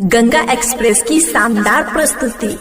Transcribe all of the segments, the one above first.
Ganga express की शानदार प्रस्तुति।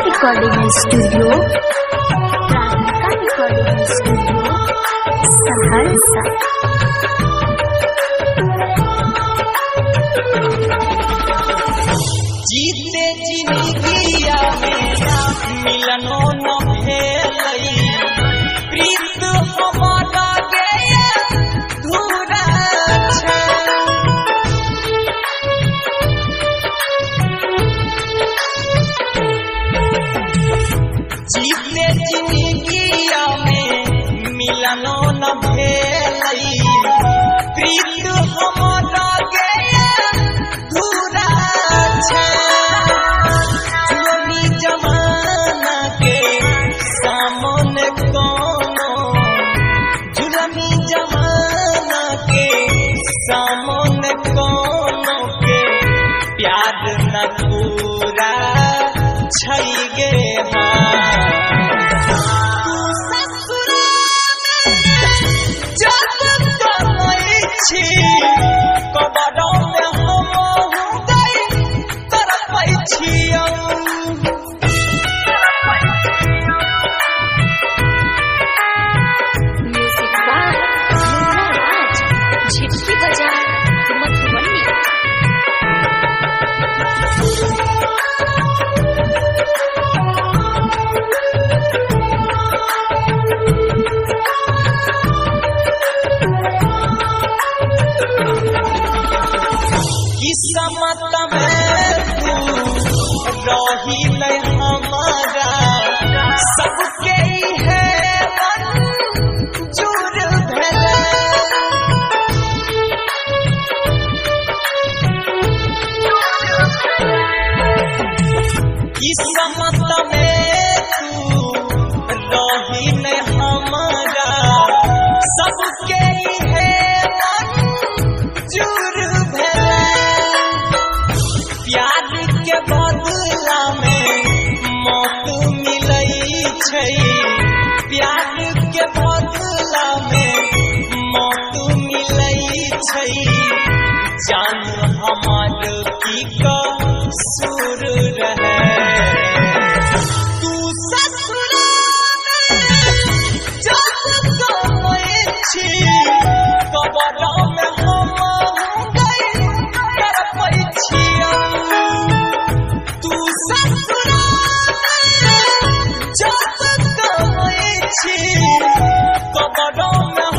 Recording studio Saharsa. जीते जिंदगिया में मिलनो न भेलई, प्रीत हमारा गया धूरा छे। जीते जिंदगिया में मिलनो न भेलई, प्रीत हमारा गया धूरा छे। जुलमी जमाना के सामने कोनो, जुलमी जमाना के सामने कोनो के प्यार न पूरा छई गे किस्मत में तू रही ले हमारा, सबके है मंजूर भेले। किस्मत में तू रही ले हमारा, सबके है मंजूर भेले। प्यार के बदला में मौत मिलई छै, प्यार के बदला में मौत मिलई छै। जान हमार की कसूर रहे, तू ससुरा जब गए छी, कबरा में हम गए तरपई छिया। तू ससुरा जब गए छी, कबरा में